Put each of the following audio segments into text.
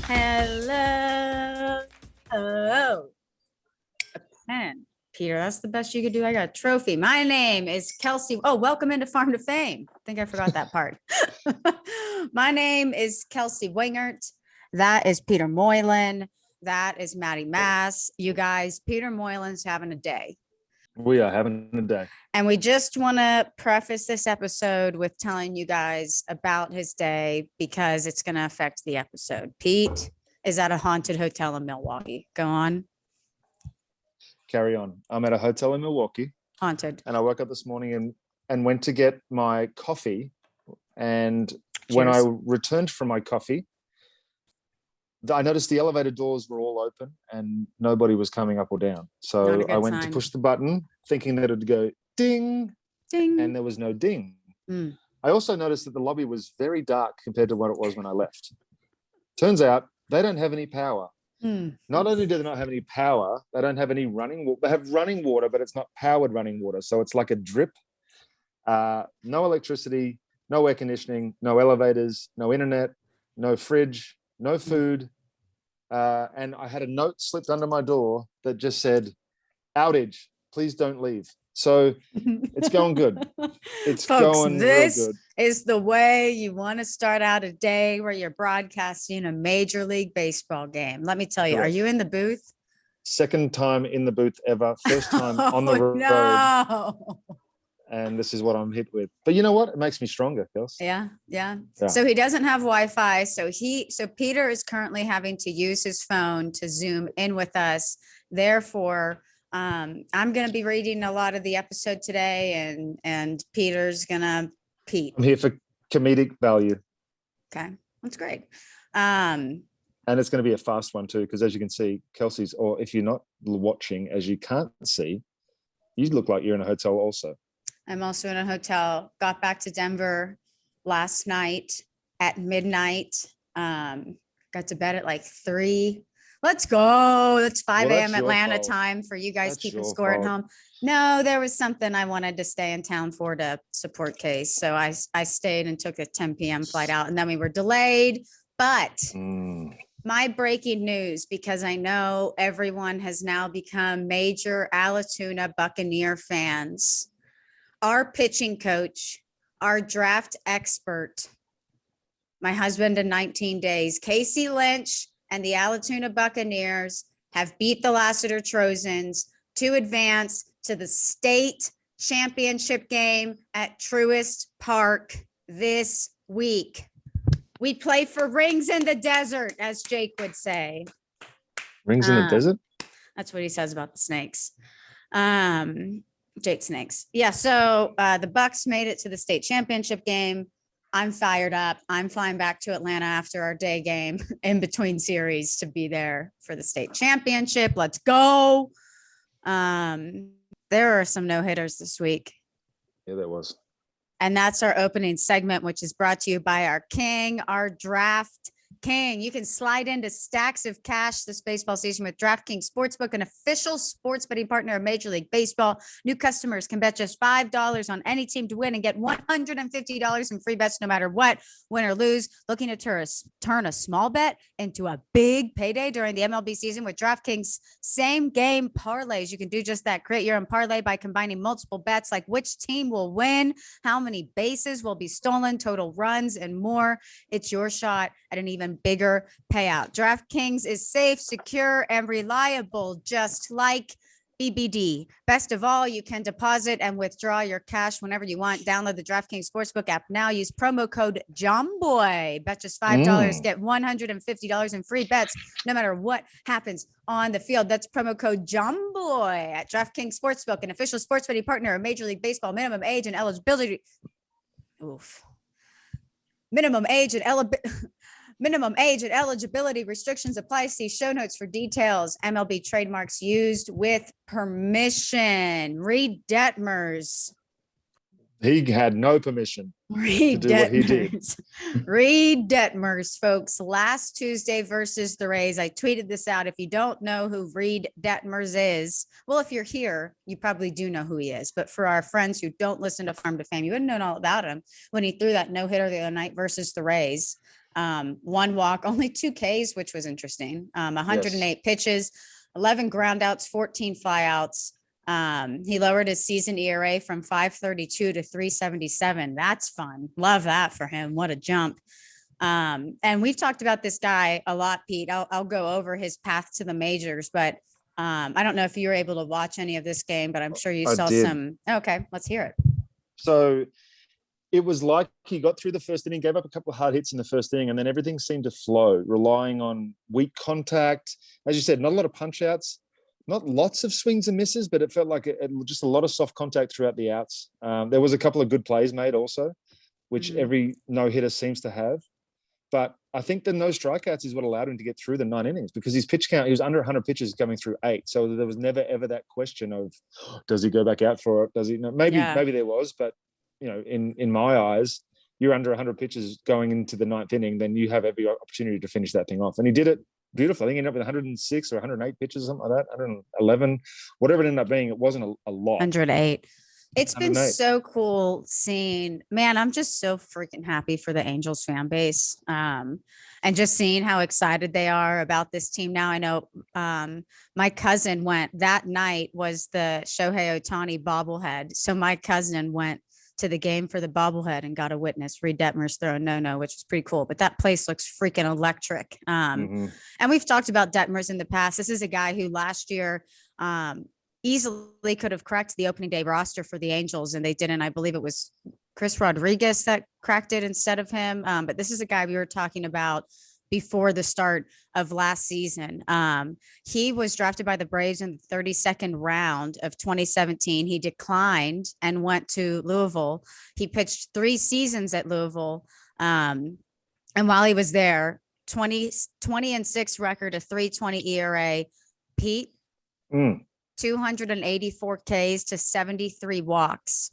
Hello. Oh, a pen. Peter, that's the best you could do. I got a trophy. My name is Kelsey. Oh, welcome into Farm to Fame. I think I forgot that part. My name is Kelsey Wingert. That is Peter Moylan. That is Maddie Mass. You guys, Peter Moylan's having a day. We are having a day. And we just want to preface this episode with telling you guys about his day because it's going to affect the episode. Pete is at a haunted hotel in Milwaukee. Go on. Carry on. I'm at a hotel in Milwaukee. Haunted. And I woke up this morning and went to get my coffee. And Cheers. when I returned from my coffee, I noticed the elevator doors were all open and nobody was coming up or down. So I went to push the button thinking that it'd go ding, ding, and there was no ding. I also noticed that the lobby was very dark compared to what it was when I left. Turns out they don't have any power. Not only do they not have any power, they don't have any running water. They have running water, but it's not powered running water. So it's like a drip. No electricity, no air conditioning, no elevators, no internet, no fridge, no food. And I had a note slipped under my door that just said, outage, please don't leave. So it's going good. It's Folks, going real good. Is the way you want to start out a day where you're broadcasting a Major League Baseball game. Let me tell you, Correct. Are you in the booth? Second time in the booth ever. First time on the road. No. And this is what I'm hit with. But you know what? It makes me stronger, Kels. Yeah. So he doesn't have Wi-Fi. So Peter is currently having to use his phone to Zoom in with us. Therefore, I'm going to be reading a lot of the episode today, and Peter's going to Pete. I'm here for comedic value. Okay, that's great. And it's going to be a fast one too, because as you can see, Kelsey's, or if you're not watching, as you can't see, you look like you're in a hotel also. I'm also in a hotel. Got back to Denver last night at midnight. Got to bed at like 3. Let's go. That's 5 a.m. Atlanta time for you guys keeping score at home. No, there was something I wanted to stay in town for to support Case. So I stayed and took a 10 p.m. flight out, and then we were delayed. But my breaking news, because I know everyone has now become major Alatoona Buccaneer fans. Our pitching coach, our draft expert, my husband in 19 days, Casey Lynch, and the Alatoona Buccaneers have beat the Lassiter Trojans to advance to the state championship game at Truist Park this week. We play for rings in the desert, as Jake would say. Rings in the desert? That's what he says about the snakes. Jake Snakes. Yeah. So the Bucks made it to the state championship game. I'm fired up. I'm flying back to Atlanta after our day game in between series to be there for the state championship. Let's go. There are some no-hitters this week. Yeah, there was. And that's our opening segment, which is brought to you by our king, our draft king. You can slide into stacks of cash this baseball season with DraftKings Sportsbook, an official sports betting partner of Major League Baseball. New customers can bet just $5 on any team to win and get $150 in free bets no matter what, win or lose. Looking to turn a small bet into a big payday during the MLB season with DraftKings same game parlays. You can do just that. Create your own parlay by combining multiple bets like which team will win, how many bases will be stolen, total runs, and more. It's your shot at an even bigger payout. DraftKings is safe, secure, and reliable, just like BBD. Best of all, you can deposit and withdraw your cash whenever you want. Download the DraftKings Sportsbook app now. Use promo code JOMBOY. Bet just $5. Get $150 in free bets no matter what happens on the field. That's promo code JOMBOY at DraftKings Sportsbook, an official sports betting partner of Major League Baseball. Minimum age and eligibility. Minimum age and eligibility restrictions apply. See show notes for details. MLB trademarks used with permission. Reid Detmers. He had no permission to do what he did. Reid Detmers, folks, last Tuesday versus the Rays. I tweeted this out. If you don't know who Reid Detmers is, well, if you're here, you probably do know who he is. But for our friends who don't listen to Farm to Fame, you wouldn't know all about him when he threw that no-hitter the other night versus the Rays. One walk, only 2 Ks, which was interesting. 108 pitches, 11 groundouts, 14 flyouts. He lowered his season ERA from 5.32 to 3.77. That's fun. Love that for him. What a jump. And we've talked about this guy a lot, Pete. I'll go over his path to the majors, but I don't know if you were able to watch any of this game, but I'm sure you saw some. Okay, let's hear it. So it was like he got through the first inning, gave up a couple of hard hits in the first inning, and then everything seemed to flow, relying on weak contact. As you said, not a lot of punch outs. Not lots of swings and misses, but it felt like just a lot of soft contact throughout the outs. There was a couple of good plays made also, which every no-hitter seems to have. But I think the no strikeouts is what allowed him to get through the 9 innings, because his pitch count, he was under 100 pitches coming through 8. So there was never, ever that question of, does he go back out for it? Does he? No, maybe there was, but in my eyes, you're under 100 pitches going into the 9th inning, then you have every opportunity to finish that thing off. And he did it beautiful. I think he ended up with 106 or 108 pitches or something like that. 111, whatever it ended up being, it wasn't a lot. 108. It's been so cool seeing, man, I'm just so freaking happy for the Angels fan base. And just seeing how excited they are about this team now. I know my cousin went, that night was the Shohei Ohtani bobblehead. So my cousin went to the game for the bobblehead and got to witness Reid Detmers throw a no-no, which was pretty cool. But that place looks freaking electric. And we've talked about Detmers in the past. This is a guy who last year easily could have cracked the opening day roster for the Angels, and they didn't. I believe it was Chris Rodriguez that cracked it instead of him. But this is a guy we were talking about before the start of last season. He was drafted by the Braves in the 32nd round of 2017. He declined and went to Louisville. He pitched 3 seasons at Louisville. And while he was there, 20-6 record, a 3.20 ERA. Pete, 284 Ks to 73 walks.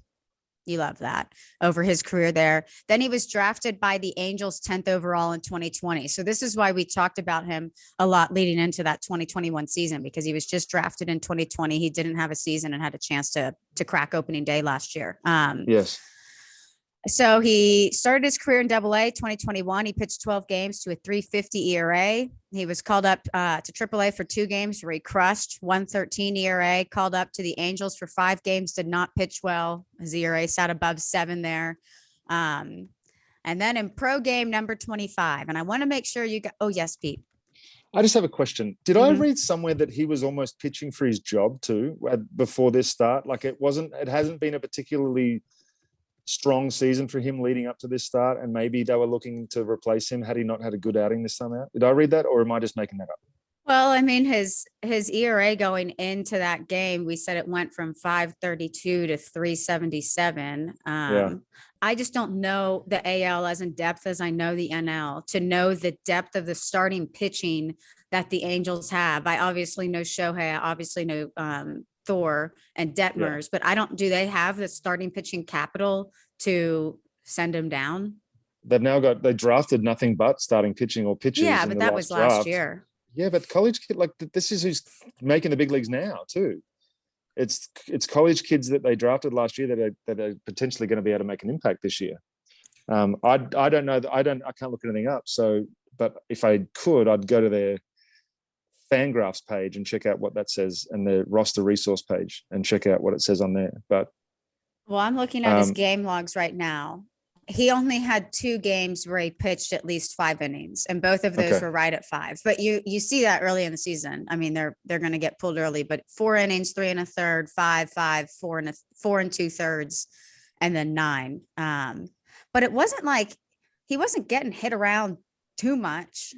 You love that over his career there. Then he was drafted by the Angels 10th overall in 2020. So this is why we talked about him a lot leading into that 2021 season, because he was just drafted in 2020. He didn't have a season and had a chance to crack opening day last year. Yes. So he started his career in Double-A 2021. He pitched 12 games to a 3.50 ERA. He was called up to Triple-A for 2 games where he crushed 1.13 ERA, called up to the Angels for 5 games, did not pitch well. His ERA sat above 7 there. And then in pro game number 25, and I want to make sure you got, oh yes, Pete. I just have a question. Did I read somewhere that he was almost pitching for his job too before this start? Like it hasn't been a particularly strong season for him leading up to this start, and maybe they were looking to replace him had he not had a good outing this time out. Did I read that, or am I just making that up? Well, I mean, his ERA going into that game, we said it went from 5.32 to 3.77. I just don't know the AL as in depth as I know the NL to know the depth of the starting pitching that the Angels have. I obviously know Shohei. I obviously know Thor and Detmers, but do they have the starting pitching capital to send him down? They drafted nothing but starting pitching or pitchers. Yeah, but that was last year. Yeah, but college kid, like this is who's making the big leagues now too. It's college kids that they drafted last year that are potentially going to be able to make an impact this year. I don't know. I can't look anything up. So, but if I could, I'd go to their Fangraphs page and check out what that says, and the roster resource page and check out what it says on there. But I'm looking at his game logs right now. He only had 2 games where he pitched at least 5 innings, and both of those were right at 5. But you see that early in the season. I mean, they're going to get pulled early, but 4 innings, 3 1/3, 5, 4 and 2/3, and then 9. But it wasn't like he wasn't getting hit around too much.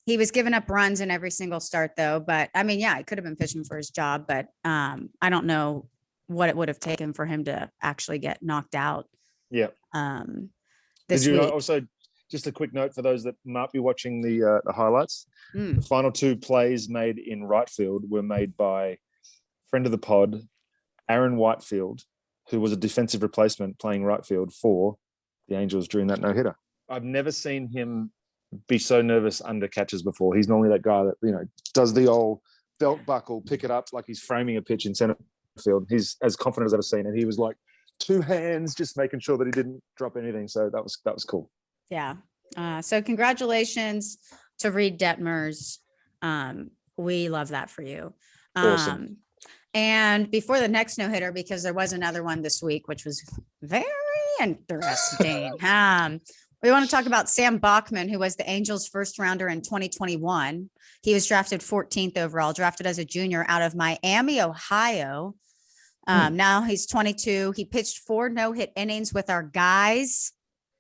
He was giving up runs in every single start though. But I mean, yeah, he could have been pitching for his job, but I don't know what it would have taken for him to actually get knocked out. Yeah. This Did you week. also, just a quick note for those that might be watching the highlights, the final 2 plays made in right field were made by friend of the pod, Aaron Whitefield, who was a defensive replacement playing right field for the Angels during that no-hitter. I've never seen him be so nervous under catches before. He's normally that guy that, does the old belt buckle, pick it up like he's framing a pitch in center field. He's as confident as I've ever seen. And he was like 2 hands, just making sure that he didn't drop anything. So that was cool. Yeah. So congratulations to Reid Detmers. We love that for you. Awesome. And before the next no-hitter, because there was another one this week, which was very interesting. We want to talk about Sam Bachman, who was the Angels' first rounder in 2021. He was drafted 14th overall, drafted as a junior out of Miami, Ohio. Now he's 22. He pitched 4 no-hit innings with our guys,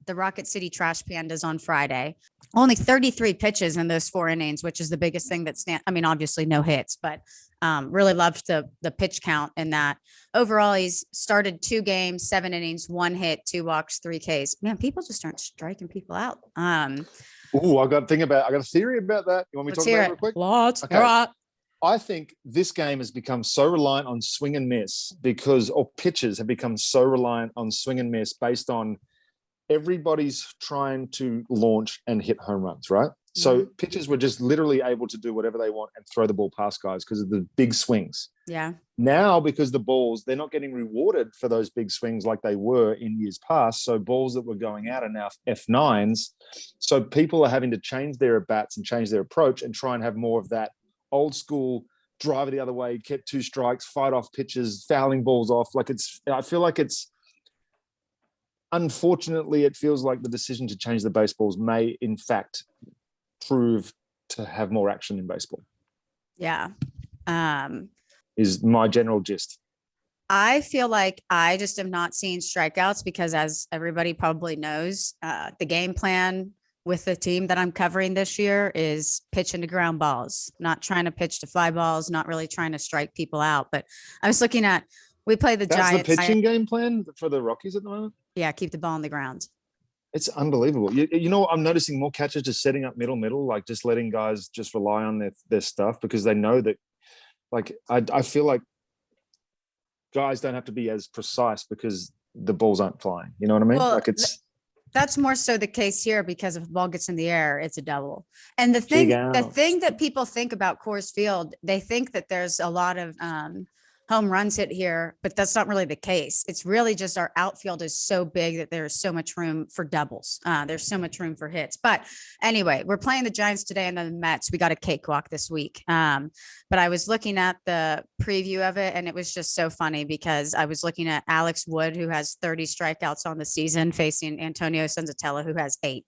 the Rocket City Trash Pandas, on Friday. Only 33 pitches in those 4 innings, which is the biggest thing obviously no hits, but really loved the pitch count in that. Overall, he's started 2 games, 7 innings, 1 hit, 2 walks, 3 Ks. Man, people just aren't striking people out. I got a theory about that. You want me to talk about it real quick? Let's hear it. I think this game has become so reliant on swing and miss pitchers have become so reliant on swing and miss based on everybody's trying to launch and hit home runs, right? Mm-hmm. So pitchers were just literally able to do whatever they want and throw the ball past guys because of the big swings. Yeah. Now, because the balls, they're not getting rewarded for those big swings like they were in years past. So balls that were going out are now F9s. So people are having to change their at-bats and change their approach and try and have more of that old school driver the other way, kept 2 strikes, fight off pitches, fouling balls off. I feel like unfortunately, it feels like the decision to change the baseballs may, in fact, prove to have more action in baseball. Yeah. Is my general gist. I feel like I just am not seeing strikeouts because, as everybody probably knows, the game plan with the team that I'm covering this year is pitch into ground balls, not trying to pitch to fly balls, not really trying to strike people out. But I was looking at, we play the Giants. That's the pitching game plan for the Rockies at the moment? Yeah, keep the ball on the ground. It's unbelievable. You know, I'm noticing more catchers just setting up middle, like just letting guys just rely on their stuff because they know that, I feel like guys don't have to be as precise because the balls aren't flying. You know what I mean? Well, that's more so the case here because if the ball gets in the air, it's a double. And the thing that people think about Coors Field, they think that there's a lot of home runs hit here, but that's not really the case. It's really just our outfield is so big that there's so much room for doubles. There's so much room for hits. But anyway, we're playing the Giants today and then the Mets. We got a cakewalk this week. But I was looking at the preview of it and it was just so funny because I was looking at Alex Wood, who has 30 strikeouts on the season, facing Antonio Senzatella, who has 8.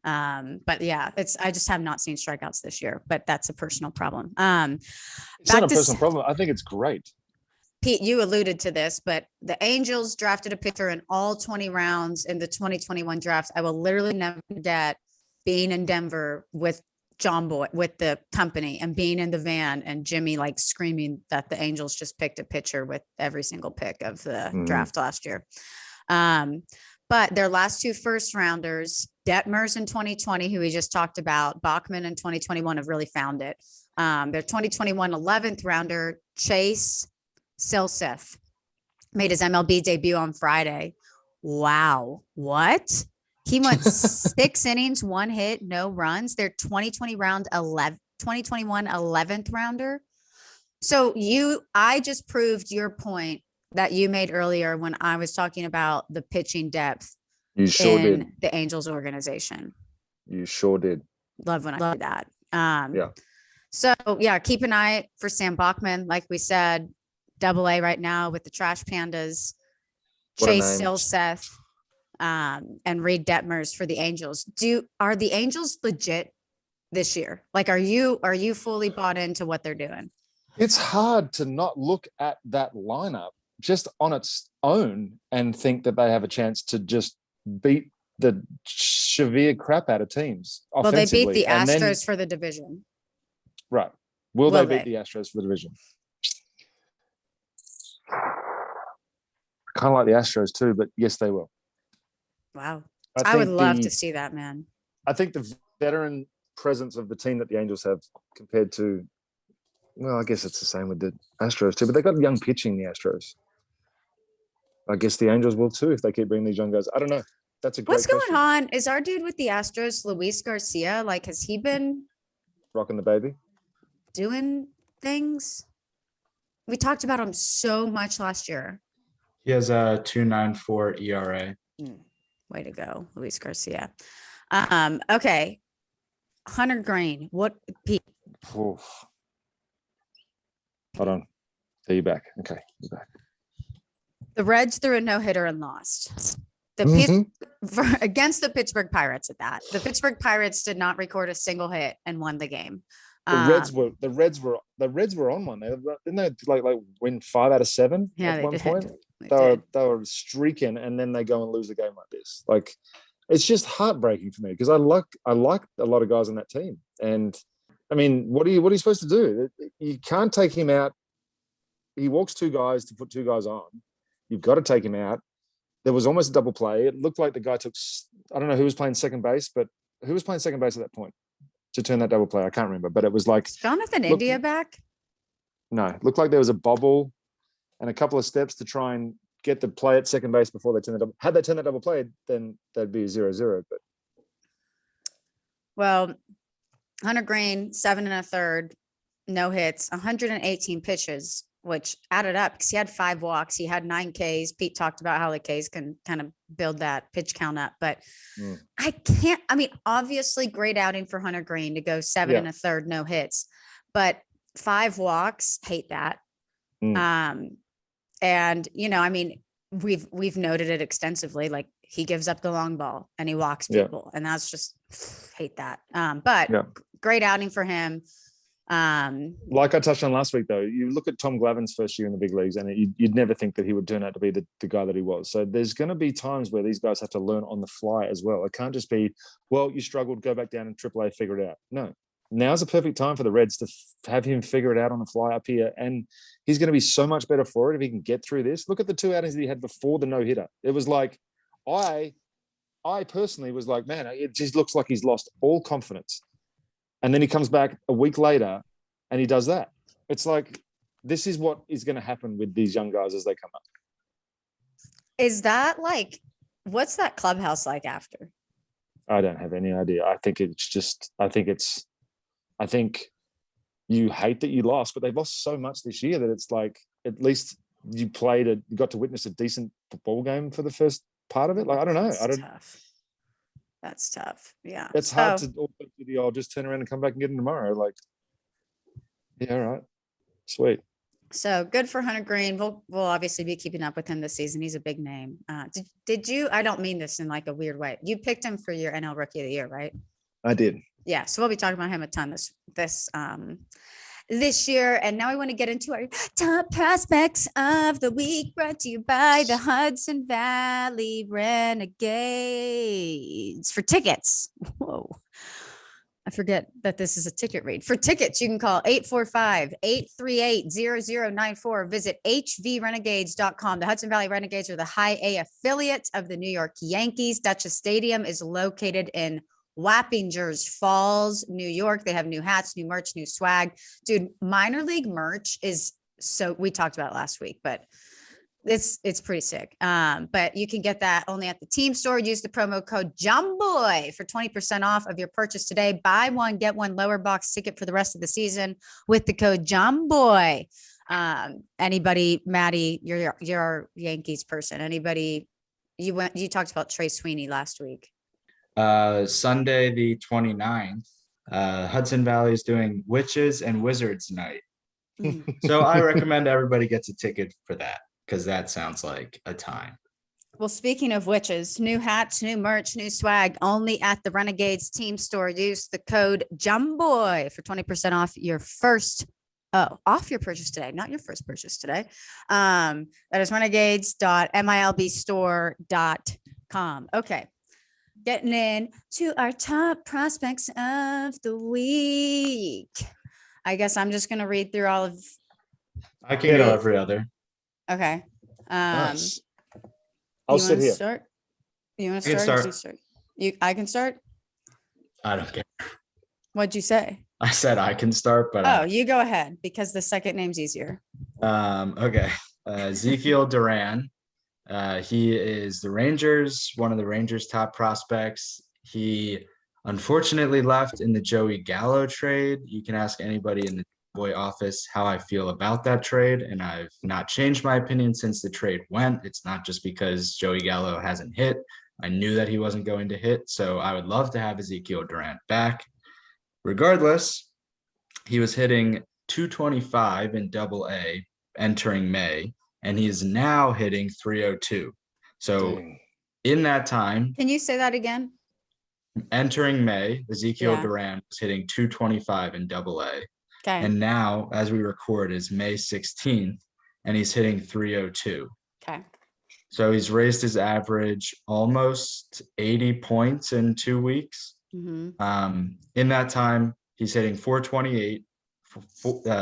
But yeah, I just have not seen strikeouts this year, but that's a personal problem. It's not a personal problem. I think it's great. Pete, you alluded to this, but the Angels drafted a pitcher in all 20 rounds in the 2021 draft. I will literally never forget being in Denver with JOMBOY, with the company, and being in the van and Jimmy screaming that the Angels just picked a pitcher with every single pick of the draft last year. But their last 2 first rounders, Detmers in 2020, who we just talked about, Bachman in 2021, have really found it. Their 2021 11th rounder, Chase Silseth, made his MLB debut on Friday. Wow. What? He went 6 innings, 1 hit, no runs. Their 2021 11th rounder. So I just proved your point that you made earlier when I was talking about the pitching depth. You sure did. The Angels organization. You sure did. Love when I do that. Yeah. So yeah, keep an eye for Sam Bachman. Like we said, AA right now with the Trash Pandas, Chase Silseth, and Reid Detmers for the Angels. Are the Angels legit this year? Are you fully bought into what they're doing? It's hard to not look at that lineup just on its own and think that they have a chance to just beat the severe crap out of teams. Well, they beat the Astros for the division. Right. Will they beat the Astros for the division? I kind of like the Astros too, but yes, they will. Wow. I would love to see that, man. I think the veteran presence of the team that the Angels have compared to, well, I guess it's the same with the Astros too, but they've got young pitching, the Astros. I guess the Angels will too if they keep bringing these young guys. I don't know. That's a great What's going question. on? Is our dude with the Astros, Luis Garcia, like, has he been Rocking the baby. doing things? We talked about him so much last year. He has a 2.94 ERA. Way to go, Luis Garcia. Okay. Hunter Greene. What, Pete? Oof. Hold on. There you back. Okay. You're back. The Reds threw a no-hitter and lost. Against the Pittsburgh Pirates at that. The Pittsburgh Pirates did not record a single hit and won the game. The Reds were on one. Didn't they like win 5 out of 7 at one point? They were streaking, and then they go and lose a game like this. Like, it's just heartbreaking for me because I like a lot of guys on that team. And I mean, what are you supposed to do? You can't take him out. He walks 2 guys to put 2 guys on. You've got to take him out. There was almost a double play. It looked like the guy took, I don't know who was playing second base, but who was playing second base at that point to turn that double play? I can't remember, but it was like. Is Jonathan India back? No, it looked like there was a bobble and a couple of steps to try and get the play at second base before they turn the double. Had they turned that double play, then that'd be 0-0. But well, Hunter Greene, 7 1/3, no hits, 118 pitches, which added up because he had 5 walks. He had 9 Ks. Pete talked about how the Ks can kind of build that pitch count up, but I mean, obviously great outing for Hunter Greene to go 7 1/3, no hits, but 5 walks, hate that. And, you know, I mean, we've noted it extensively. Like, he gives up the long ball and he walks people, and that's just hate that. But great outing for him. Like I touched on last week, though, you look at Tom Glavine's first year in the big leagues, and you'd never think that he would turn out to be the guy that he was. So there's going to be times where these guys have to learn on the fly as well. It can't just be, well, you struggled, go back down in AAA, figure it out. No. Now's a perfect time for the Reds to have him figure it out on the fly up here. And he's going to be so much better for it if he can get through this. Look at the 2 outings that he had before the no-hitter. It was like, I personally was like, man, it just looks like he's lost all confidence. And then he comes back a week later and he does that. It's like, this is what is going to happen with these young guys as they come up. Is that like, what's that clubhouse like after? I don't have any idea. I think you hate that you lost, but they've lost so much this year that it's like, at least you got to witness a decent football game for the first part of it. Like, I don't know. That's tough. Yeah. It's hard to do the old just turn around and come back and get him tomorrow. Like, yeah, all right. Sweet. So good for Hunter Greene. We'll obviously be keeping up with him this season. He's a big name. Did you, I don't mean this in like a weird way. You picked him for your NL Rookie of the Year, right? I did. Yeah. So we'll be talking about him a ton this year. And now we want to get into our top prospects of the week, brought to you by the Hudson Valley Renegades. For tickets, whoa, I forget that this is a ticket read. For tickets, you can call 845-838-0094. Visit hvrenegades.com. The Hudson Valley Renegades are the high A affiliate of the New York Yankees. Dutchess Stadium is located in Wappingers Falls, New York. They have new hats, new merch, new swag. Dude, minor league merch is we talked about it last week, but it's pretty sick. But you can get that only at the team store. Use the promo code JOMBOY for 20% off of your purchase today. Buy one, get one lower box ticket for the rest of the season with the code JOMBOY. Anybody, Maddie, you're our Yankees person. Anybody, you talked about Trey Sweeney last week. Sunday the 29th, Hudson Valley is doing Witches and Wizards night. So I recommend everybody gets a ticket for that, because that sounds like a time. Well, speaking of witches, new hats, new merch, new swag, only at the Renegades team store. Use the code JOMBOY for 20% off your off your purchase today, not your first purchase today. That is renegades.milbstore.com. Okay. Getting in to our top prospects of the week. I guess I'm just going to read through all of. I can go every other. Okay. Nice. I'll sit here. Start? You want to start? I can start. I don't care. What'd you say? I said I can start, but you go ahead because the second name's easier. Okay. Ezekiel Duran, He is one of the Rangers' top prospects. He unfortunately left in the Joey Gallo trade. You can ask anybody in the Boy office how I feel about that trade, and I've not changed my opinion since the trade went. It's not just because Joey Gallo hasn't hit. I knew that he wasn't going to hit, so I would love to have Ezekiel Duran back. Regardless, he was hitting 225 in Double-A entering May, and he is now hitting 302. So Dang. in that time, Can you say that again? entering May, Ezekiel Yeah. Duran was hitting 225 in Double-A. Okay. And now, as we record, is May 16th, and he's hitting 302. Okay. So he's raised his average almost 80 points in 2 weeks. Mm-hmm. In that time, he's hitting 428,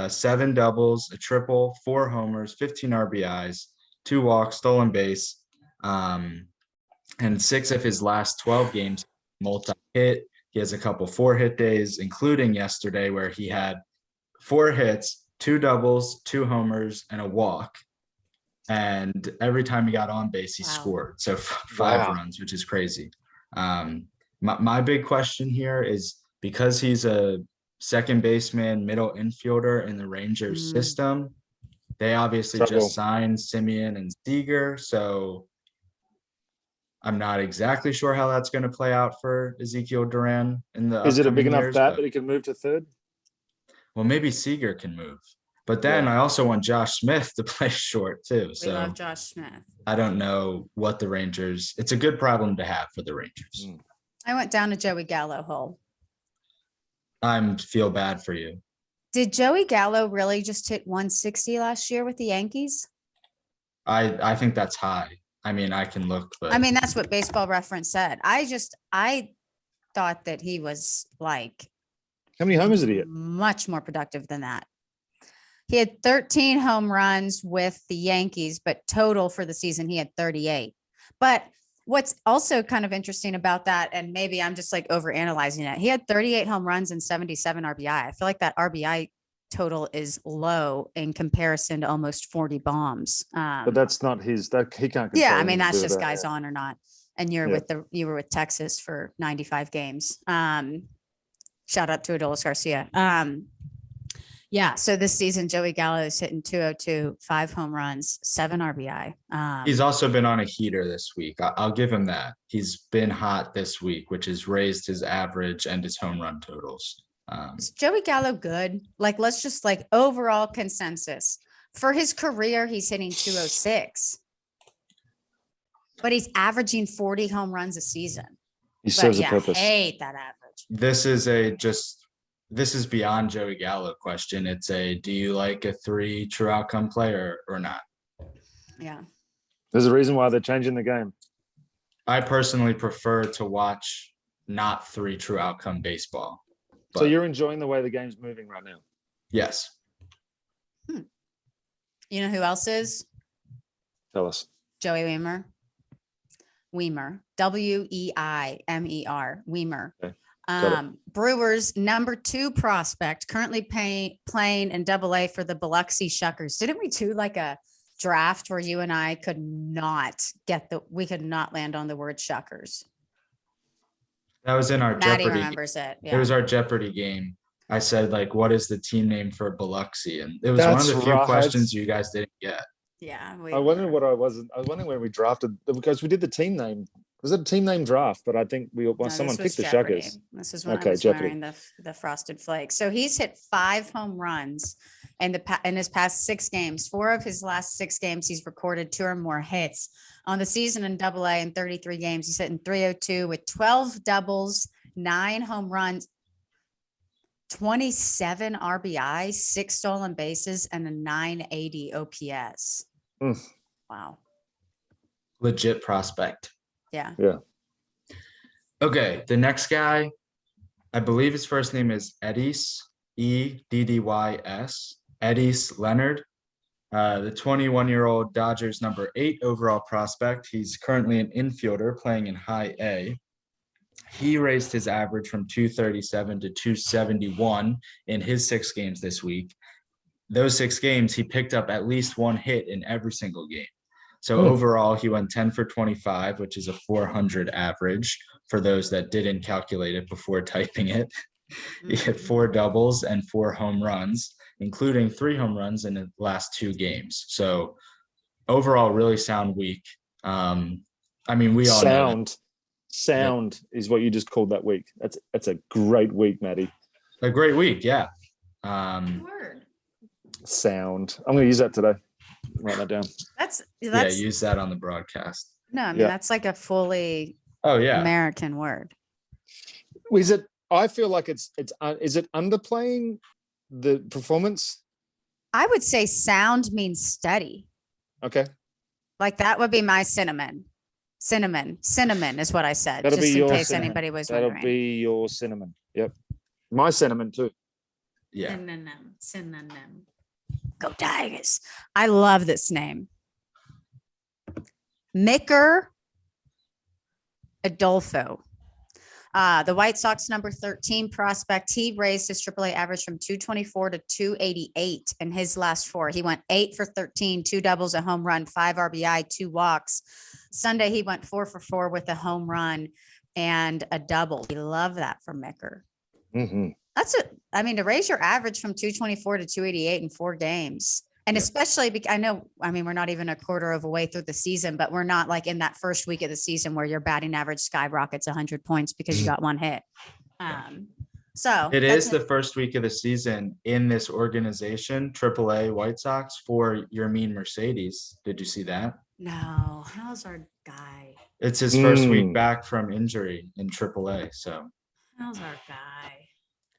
7 doubles, a triple, 4 homers, 15 RBIs, 2 walks, stolen base, and 6 of his last 12 games multi-hit. He has a couple 4-hit days, including yesterday where he had 4 hits, 2 doubles, 2 homers, and a walk. And every time he got on base, he scored. So 5 runs, which is crazy. My big question here is, because he's a second baseman, middle infielder in the Rangers system, they obviously just signed Simeon and Seager. So I'm not exactly sure how that's going to play out for Ezekiel Duran in the Is it a big enough years, bat that he can move to third? Well, maybe Seager can move. But then I also want Josh Smith to play short too. We love Josh Smith. I don't know what the Rangers, it's a good problem to have for the Rangers. I went down a Joey Gallo hole. I feel bad for you. Did Joey Gallo really just hit 160 last year with the Yankees? I think that's high. I mean, I can look, but I mean, that's what Baseball Reference said. I thought that he was like, how many homers did he hit? Much more productive than that. He had 13 home runs with the Yankees, but total for the season, he had 38. But what's also kind of interesting about that, and maybe I'm just like overanalyzing it, he had 38 home runs and 77 RBI. I feel like that RBI total is low in comparison to almost 40 bombs. But that's not his, that he can't control. Yeah, I mean, anything to that's do with just that, guys on or not. And you were with Texas for 95 games. Shout out to Adolis Garcia. Yeah, so this season, Joey Gallo is hitting 202, 5 home runs, 7 RBI. He's also been on a heater this week. I'll give him that. He's been hot this week, which has raised his average and his home run totals. Is Joey Gallo good? Like, let's just like overall consensus. For his career, he's hitting 206. But he's averaging 40 home runs a season. He serves a purpose. I hate that average. This is beyond Joey Gallo question. It's do you like a 3 true outcome player or not? Yeah. There's a reason why they're changing the game. I personally prefer to watch not 3 true outcome baseball. So you're enjoying the way the game's moving right now? Yes. You know who else is? Tell us. Joey Wiemer. Weimer. Weimer. Weimer. Okay. Brewers number 2 prospect, currently playing in Double-A for the Biloxi Shuckers. Didn't we do like a draft where you and I could not land on the word Shuckers? That was in our Maddie Jeopardy. remembers it. Yeah. It was our Jeopardy game. I said, like, what is the team name for Biloxi? And it was one of the few questions you guys didn't get. Yeah. I wondered what I was wondering when we drafted, because we did the team name. Was it a team name draft? But I think someone picked the Jeopardy. Shuckers. This is when I was Jeopardy. wearing the Frosted Flakes. So he's hit 5 home runs in his past 6 games. 4 of his last 6 games, he's recorded 2 or more hits. On the season in Double-A in 33 games, he's hitting 302 with 12 doubles, 9 home runs, 27 RBI, 6 stolen bases, and a 980 OPS. Wow. Legit prospect. Yeah. Okay, the next guy, I believe his first name is Eddys, Eddys, Eddys Leonard, the 21-year-old Dodgers number 8 overall prospect. He's currently an infielder playing in High A. He raised his average from 237 to 271 in his 6 games this week. Those 6 games, he picked up at least 1 hit in every single game. So overall, he went 10 for 25, which is a 400 average for those that didn't calculate it before typing it. He hit 4 doubles and 4 home runs, including 3 home runs in the last 2 games. So overall, really sound week. I mean, we all know sound is what you just called that week. That's a great week, Maddie. A great week, yeah. Word. Sound. I'm going to use that today. Write that down. That's use that on the broadcast. No, I mean that's like a fully American word. Is it? I feel like is it underplaying the performance? I would say sound means steady. Okay. Like that would be my cinnamon. Cinnamon is what I said. That'll just be in your case cinnamon. anybody was That'll wondering. be your cinnamon. Yep. My cinnamon too. Yeah. Synonym. Go Tigers. I love this name. Micker Adolfo. The White Sox number 13 prospect. He raised his AAA average from 224 to 288 in his last 4. He went 8 for 13, 2 doubles, a home run, 5 RBI, 2 walks. Sunday, he went 4 for 4 with a home run and a double. We love that for Micker. Mm-hmm. To raise your average from 224 to 288 in 4 games. And especially because we're not even a quarter of a way through the season, but we're not like in that first week of the season where your batting average skyrockets 100 points because you got 1 hit. So it is the first week of the season in this organization, AAA White Sox, for your mean Mercedes. Did you see that? No. How's our guy? It's his first week back from injury in AAA. So how's our guy?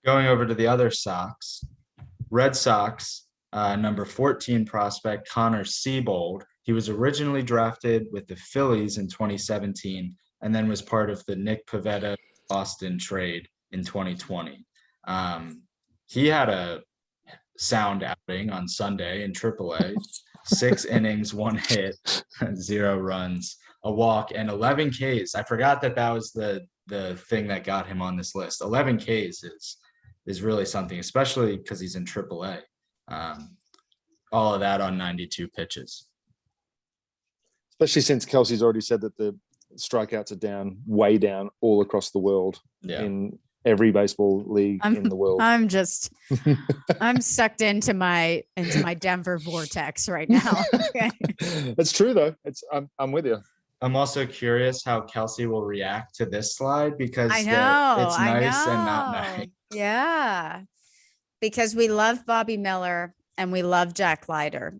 Going over to the other Sox, Red Sox, number 14 prospect, Connor Siebold. He was originally drafted with the Phillies in 2017 and then was part of the Nick Pivetta Boston trade in 2020. He had a sound outing on Sunday in AAA, 6 innings, 1 hit, 0 runs, a walk, and 11 Ks. I forgot that was the thing that got him on this list. 11 Ks is really something, especially because he's in AAA. All of that on 92 pitches. Especially since Kelsey's already said that the strikeouts are down, way down all across the world in every baseball league in the world. I'm sucked into my Denver vortex right now. That's true though. I'm with you. I'm also curious how Kelsey will react to this slide because I know it's nice and not nice. Yeah. Because we love Bobby Miller and we love Jack Leiter.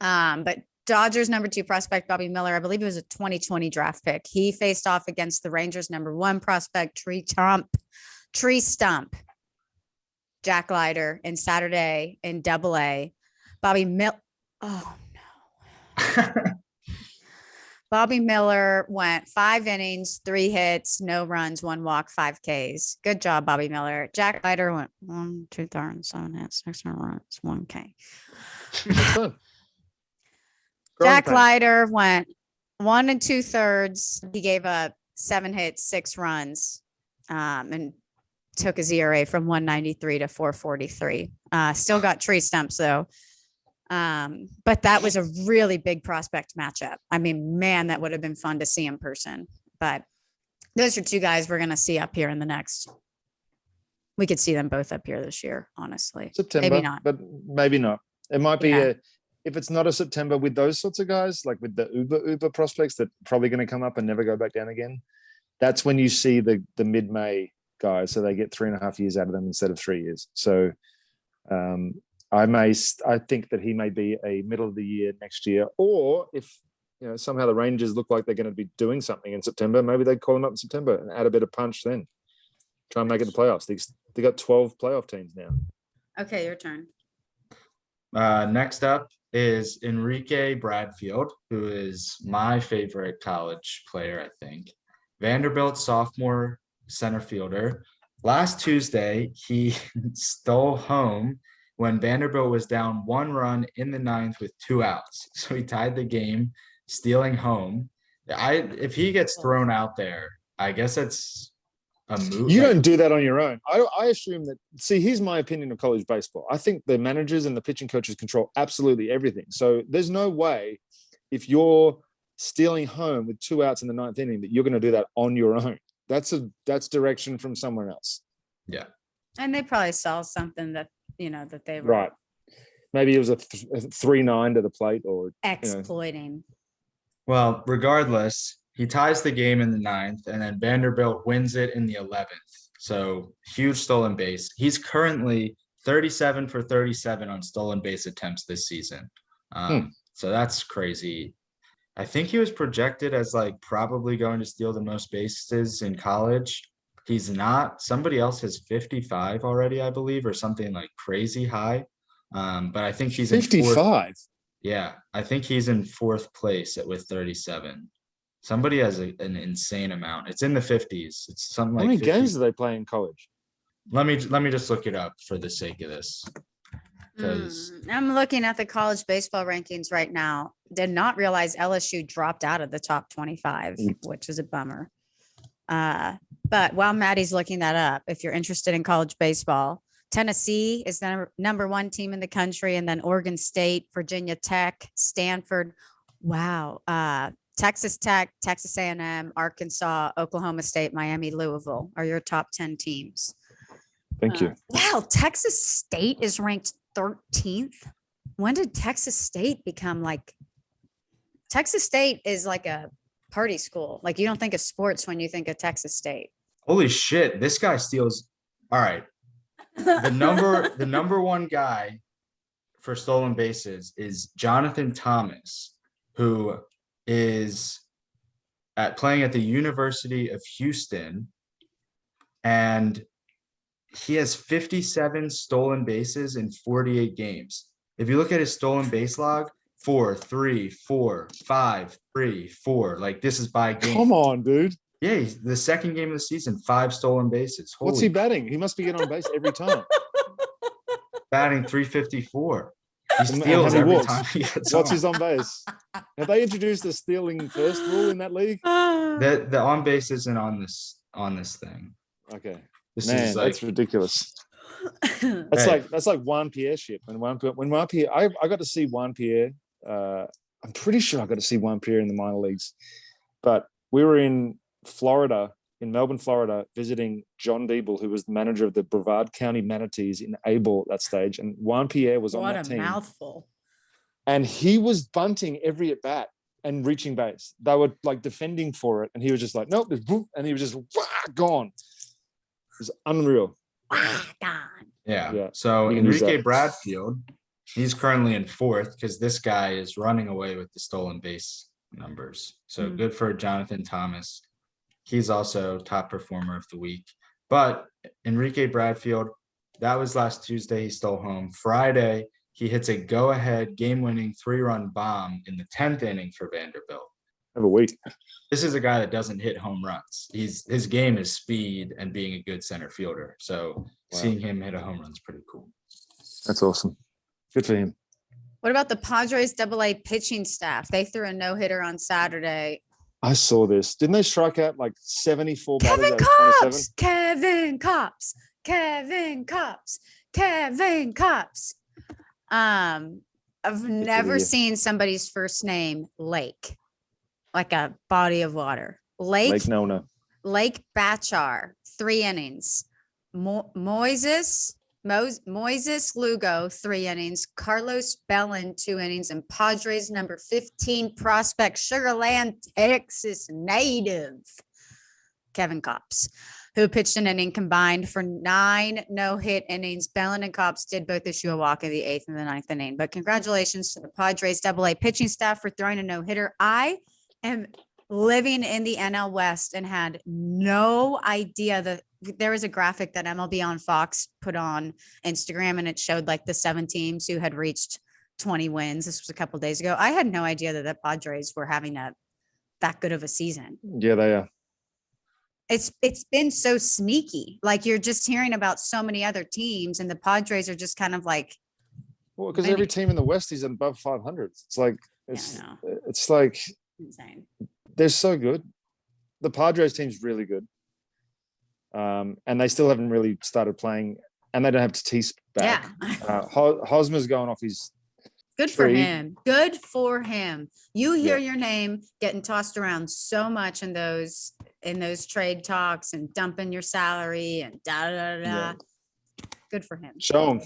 But Dodgers number 2 prospect, Bobby Miller, I believe he was a 2020 draft pick. He faced off against the Rangers number 1 prospect, Tree Stump, Jack Leiter, in Saturday in Double-A. Bobby Miller. Oh no. Bobby Miller went 5 innings, 3 hits, no runs, 1 walk, 5 Ks. Good job, Bobby Miller. Jack Leiter went 1, 2 thirds, 7 hits, 6 runs, 1 K. Jack Leiter went 1 2/3. He gave up 7 hits, 6 runs, and took his ERA from 193 to 443. Still got tree stumps though. But that was a really big prospect matchup. I mean, man, that would have been fun to see in person. But those are 2 guys we're going to see up here in the next. We could see them both up here this year, honestly. September, maybe not. But maybe not. It might be if it's not a September with those sorts of guys, like with the uber prospects that are probably going to come up and never go back down again. That's when you see the mid-May guys. So they get 3.5 years out of them instead of 3 years. So I think that he may be a middle of the year next year, or if somehow the Rangers look like they're going to be doing something in September, maybe they call him up in September and add a bit of punch then. Try and make it the playoffs. They got 12 playoff teams now. Okay, your turn. Next up is Enrique Bradfield, who is my favorite college player, I think. Vanderbilt sophomore center fielder. Last Tuesday, he stole home when Vanderbilt was down 1 run in the 9th with 2 outs. So he tied the game, stealing home. If he gets thrown out there, I guess it's a move. You don't do that on your own. I assume that, here's my opinion of college baseball. I think the managers and the pitching coaches control absolutely everything. So there's no way if you're stealing home with 2 outs in the 9th inning, that you're going to do that on your own. That's direction from somewhere else. Yeah. And they probably saw something that, that they were Right. Maybe it was a 3-9 to the plate or exploiting. Well, regardless, he ties the game in the 9th, and then Vanderbilt wins it in the 11th. So huge stolen base. He's currently 37 for 37 on stolen base attempts this season. So that's crazy. I think he was projected as like probably going to steal the most bases in college. He's not. Somebody else has 55 already, I believe, or something like crazy high. But I think he's 55. Yeah, I think he's in 4th place with 37. Somebody has an insane amount. It's in the 50s. It's something like how many 50. games do they play in college? Let me just look it up for the sake of this. Because I'm looking at the college baseball rankings right now. Did not realize LSU dropped out of the top 25, which is a bummer. But while Maddie's looking that up, if you're interested in college baseball, Tennessee is the number 1 team in the country, and then Oregon State, Virginia Tech, Stanford. Wow. Texas Tech, Texas A&M, Arkansas, Oklahoma State, Miami, Louisville are your top 10 teams. Thank you. Wow. Texas State is ranked 13th. When did Texas State become like? Texas State is like a party school. Like, you don't think of sports when you think of Texas State. holy shit, this guy steals. All right. The number 1 guy for stolen bases is Jonathan Thomas, who is playing at the University of Houston, and he has 57 stolen bases in 48 games. If you look at his stolen base log, 4, 3, 4, 5, 3, 4. Like, this is by game. Come on, dude. Yeah, the second game of the season, 5 stolen bases. What's he batting? He must be getting on base every time. Batting 354. He And steals how many every walks? time he gets What's on. his on base? Have they introduced the stealing first rule in that league? The on base isn't on this thing. Okay. This Man, is like, that's ridiculous. That's like Juan Pierre shit. When Juan Pierre, I got to see Juan Pierre. I'm pretty sure I got to see Juan Pierre in the minor leagues, but we were in Florida, in Melbourne, Florida, visiting John Diebel, who was the manager of the Brevard County Manatees in Able at that stage, and Juan Pierre was on that team. What a mouthful! And he was bunting every at bat and reaching base. They were like defending for it, and he was just like, nope, and he was just gone. It was unreal. yeah. So Enrique Bradfield, he's currently in 4th because this guy is running away with the stolen base numbers. So good for Jonathan Thomas. He's also top performer of the week. But Enrique Bradfield, that was last Tuesday. He stole home. Friday, he hits a go-ahead game-winning 3-run bomb in the 10th inning for Vanderbilt. Have a week. This is a guy that doesn't hit home runs. His game is speed and being a good center fielder. So seeing him hit a home run is pretty cool. That's awesome. Good for him. What about the Padres AA pitching staff? They threw a no-hitter on Saturday. I saw this. Didn't they strike out like 74 Kevin batters out of 27? Kopps, Kevin Kopps, Kevin Kopps, Kevin Kopps. I've never seen somebody's first name Lake, like a body of water. Lake Nona. Lake Bachar, 3 innings. Moises Lugo, 3 innings. Carlos Bellin, 2 innings. And Padres number 15 prospect, Sugar Land, Texas native, Kevin Kopps, who pitched an inning combined for 9 no-hit innings. Bellin and Kopps did both issue a walk in the 8th and the 9th inning. But congratulations to the Padres AA pitching staff for throwing a no-hitter. I am living in the NL West and had no idea that there was a graphic that MLB on Fox put on Instagram, and it showed like the 7 teams who had reached 20 wins. This was a couple of days ago. I had no idea that the Padres were having that good of a season. Yeah, they are. It's been so sneaky. Like, you're just hearing about so many other teams, and the Padres are just kind of like, well, because every team in the West is above 500. It's like it's like insane. They're so good. The Padres team's really good. And they still haven't really started playing, and they don't have Tatis back. Yeah. Hosmer's going off his Good for Three. him. Good for him. You hear Yeah. your name getting tossed around so much in those trade talks and dumping your salary and da da da. Yeah. Good for him. Show him,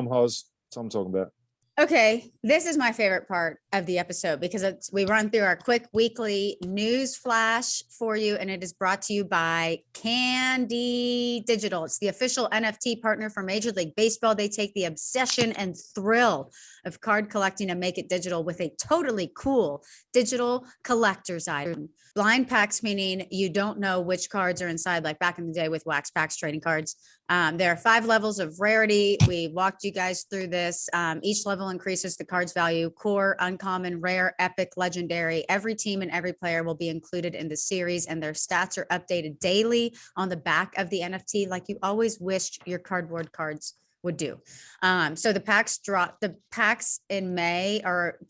Hoz. That's what I'm talking about. Okay, this is my favorite part of the episode because we run through our quick weekly news flash for you, and it is brought to you by Candy Digital. It's the official NFT partner for Major League Baseball. They take the obsession and thrill of card collecting and make it digital with a totally cool digital collector's item. Blind packs, meaning you don't know which cards are inside, like back in the day with wax packs, trading cards. There are 5 levels of rarity. We walked you guys through this. Each level increases the card's value: core, uncommon, rare, epic, legendary. Every team and every player will be included in the series, and their stats are updated daily on the back of the NFT, like you always wished your cardboard cards would do. So the packs in May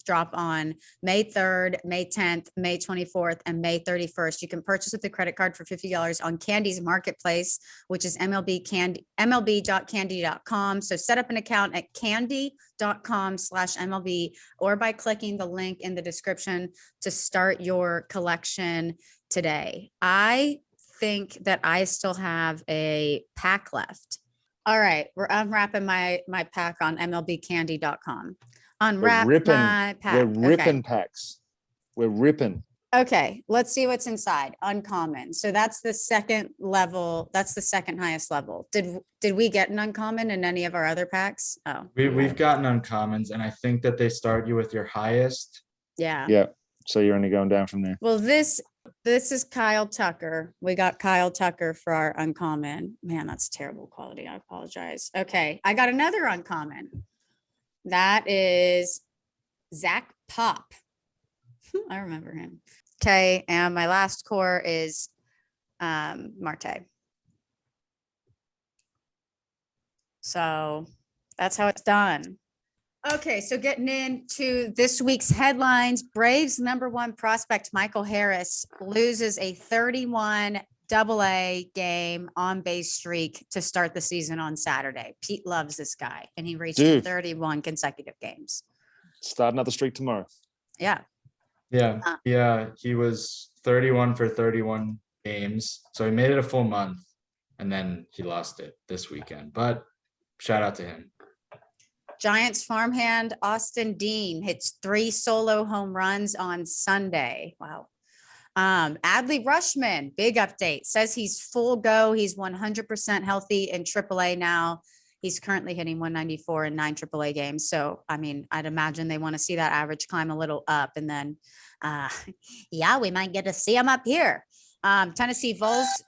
drop on May 3rd, May 10th, May 24th, and May 31st. You can purchase with a credit card for $50 on Candy's marketplace, which is MLB.candy.com. So set up an account at candy.com/MLB or by clicking the link in the description to start your collection today. I think that I still have a pack left. All right, we're unwrapping my pack on MLBcandy.com. Unwrap my pack. We're ripping packs. We're ripping. Okay, let's see what's inside. Uncommon. So that's the second level. That's the second highest level. Did we get an uncommon in any of our other packs? Oh, We've gotten uncommons, and I think that they start you with your highest. yeah. Yeah. So you're only going down from there. Well, this is Kyle Tucker. We got Kyle Tucker for our uncommon. Man, that's terrible quality. I apologize. Okay, I got another uncommon. That is Zach Pop. I remember him. Okay, and my last core is Marte. So that's how it's done. Okay, so getting into this week's headlines, Braves #1 prospect Michael Harris loses a 31 AA game on base streak to start the season on Saturday. Pete loves this guy, and he reached 31 consecutive games. Start another streak tomorrow. Yeah. Yeah. He was 31 for 31 games. So he made it a full month, and then he lost it this weekend. But shout out to him. Giants farmhand Austin Dean hits 3 solo home runs on Sunday. Wow. Adley Rushman, big update, says he's full go. He's 100% healthy in AAA now. He's currently hitting 194 in 9 AAA games. So, I mean, I'd imagine they want to see that average climb a little up, and then, we might get to see him up here. Tennessee Vols,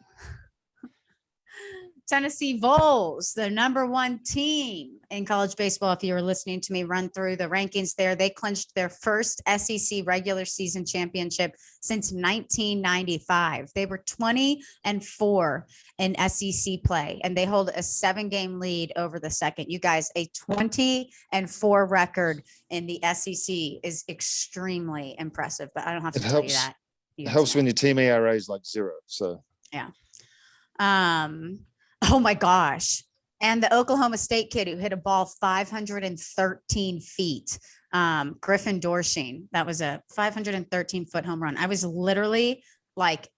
the #1 team in college baseball. If you were listening to me run through the rankings there, they clinched their first SEC regular season championship since 1995. They were 20-4 in SEC play, and they hold a 7-game lead over the second. You guys, a 20-4 record in the SEC is extremely impressive, but I don't have to tell you that. It helps when your team ERA is like 0. So yeah. Oh my gosh. And the Oklahoma State kid who hit a ball 513 feet, Griffin Dorsey, that was a 513-foot home run. I was literally like,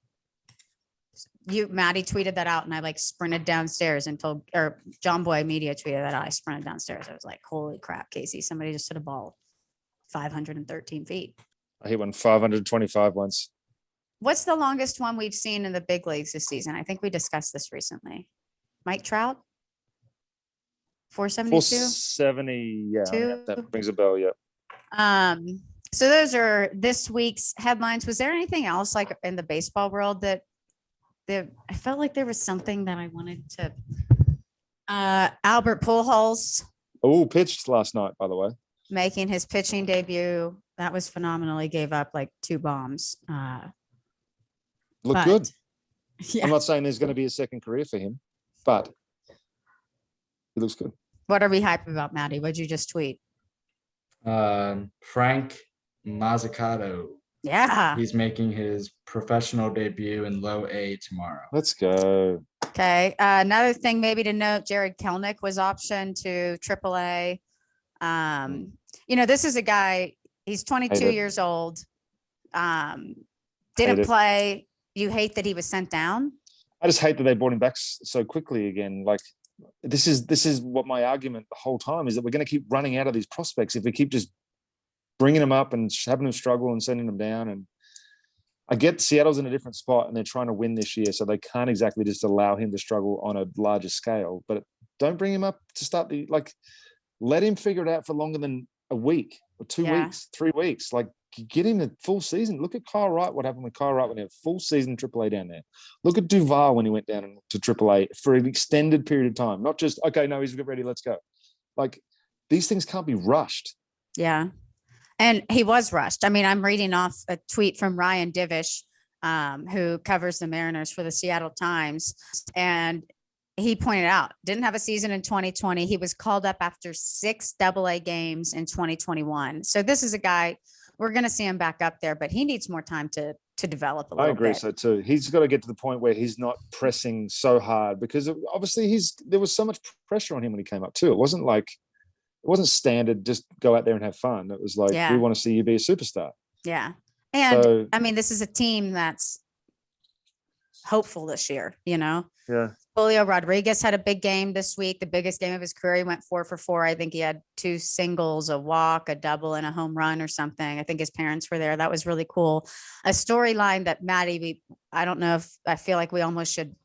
Maddie tweeted that out, and I like sprinted downstairs and told, or JOMBOY Media tweeted that out. I sprinted downstairs. I was like, holy crap, Casey, somebody just hit a ball 513 feet. I hit one 525 once. What's the longest one we've seen in the big leagues this season? I think we discussed this recently. Mike Trout? 472? 470, yeah. That rings a bell, yeah. So those are this week's headlines. Was there anything else like in the baseball world that I felt like there was something that I wanted to Albert Pujols. Oh, pitched last night, by the way. Making his pitching debut. That was phenomenal. He gave up like 2 bombs. Look good. Yeah. I'm not saying there's going to be a second career for him, but he looks good. What are we hyped about, Maddie? What'd you just tweet? Frank Mazzucato. Yeah. He's making his professional debut in low A tomorrow. Let's go. Okay. Another thing maybe to note, Jared Kelnick was optioned to AAA. This is a guy, he's 22 years old. Didn't play. You hate that he was sent down? I just hate that they brought him back so quickly again. Like, this is what my argument the whole time is, that we're going to keep running out of these prospects if we keep just bringing them up and having them struggle and sending them down. And I get Seattle's in a different spot and they're trying to win this year, so they can't exactly just allow him to struggle on a larger scale. But don't bring him up to start let him figure it out for longer than a week or 2 weeks, 3 weeks. Like, get him a full season. Look at Kyle Wright. What happened with Kyle Wright when he had a full season AAA down there? Look at Duval when he went down to AAA for an extended period of time. Not just, okay, no, he's ready, let's go. Like, these things can't be rushed. Yeah. And he was rushed. I mean, I'm reading off a tweet from Ryan Divish, who covers the Mariners for the Seattle Times. And he pointed out, didn't have a season in 2020. He was called up after 6 AA games in 2021. So this is a guy, we're going to see him back up there, but he needs more time to develop a little bit. I agree so too. He's got to get to the point where he's not pressing so hard, because obviously there was so much pressure on him when he came up too. It wasn't standard, just go out there and have fun. It was like, we want to see you be a superstar. Yeah. And I mean, this is a team that's hopeful this year, Yeah. Julio Rodriguez had a big game this week, the biggest game of his career. He went 4 for 4. I think he had 2 singles, a walk, a double, and a home run or something. I think his parents were there. That was really cool. A storyline that Maddie, I don't know if I feel like we almost should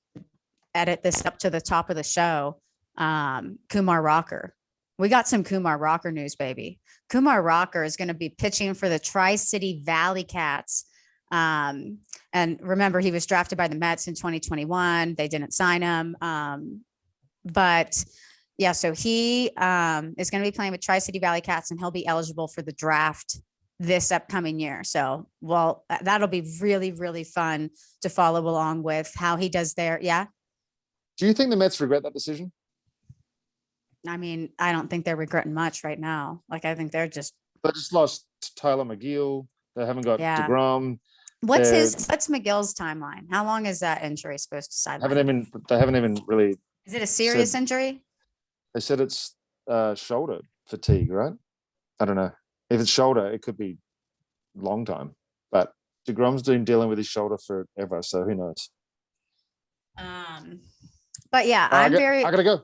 edit this up to the top of the show. Kumar Rocker. We got some Kumar Rocker news, baby. Kumar Rocker is going to be pitching for the Tri-City Valley Cats. And remember, he was drafted by the Mets in 2021. They didn't sign him. But yeah, so he is going to be playing with Tri-City Valley Cats, and he'll be eligible for the draft this upcoming year. So, that'll be really, really fun to follow along with how he does there. Yeah. Do you think the Mets regret that decision? I mean, I don't think they're regretting much right now. Like, I think they just lost Tyler McGill. They haven't got DeGrom. What's McGill's timeline? How long is that injury supposed to sideline? They haven't even really. Is it a serious injury? They said it's shoulder fatigue, right? I don't know. If it's shoulder, it could be a long time. But DeGrom's been dealing with his shoulder forever, so who knows? But yeah, I gotta go.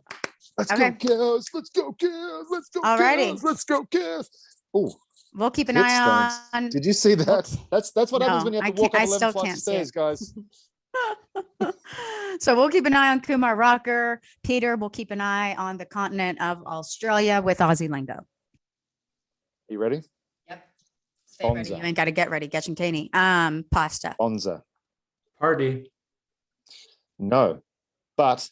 Let's go, Cavs. Let's go, Cavs. Let's go, Alrighty. Cavs. Let's go, Cavs. Oh, we'll keep an eye on. Did you see that? That's what happens when you have to walk up 11 flights of stairs, guys. So we'll keep an eye on Kumar Rocker. Peter, we'll keep an eye on the continent of Australia with Aussie lingo. You ready? Yep. Stay ready. You ain't got to get ready. Get some Caney. Pasta. Bonza. Party. No, but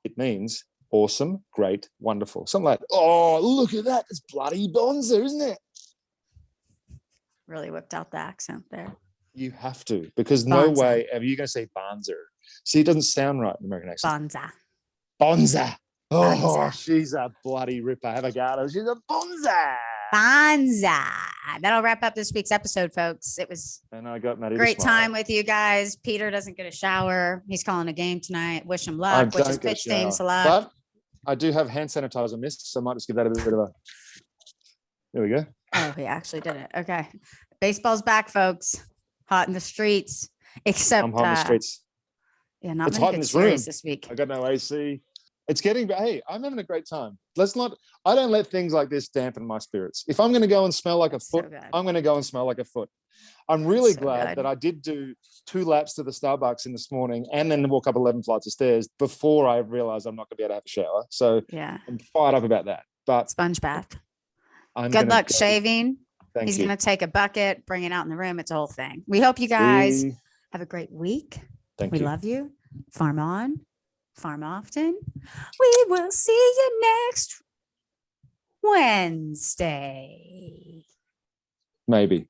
it means awesome, great, wonderful. Something like, oh, look at that. It's bloody Bonza, isn't it? Really whipped out the accent there. You have to, because no way are you going to say Bonza. See, it doesn't sound right in American accent. Bonza. Oh, Bonza. She's a bloody ripper. Have a go. She's a Bonza. That'll wrap up this week's episode, folks. It was great time with you guys. Peter doesn't get a shower. He's calling a game tonight. Wish him luck, which is pitch stains luck. But I do have hand sanitizer mist, so I might just give that a bit of a. There we go. Oh, he actually did it. Okay. Baseball's back, folks. Hot in the streets. Except I'm hot in the streets. Yeah, not it's many hot good in this series room this week. I got no AC. It's getting, hey, I'm having a great time. I don't let things like this dampen my spirits. If I'm going to go and smell like a foot, I'm going to go and smell like a foot. I'm really glad that I did do 2 laps to the Starbucks in this morning and then walk up 11 flights of stairs before I realized I'm not going to be able to have a shower. So I'm fired up about that. But sponge bath. Good luck shaving. He's going to take a bucket, bring it out in the room. It's a whole thing. We hope you guys have a great week. We love you. Farm on. Farm often. We will see you next Wednesday. Maybe.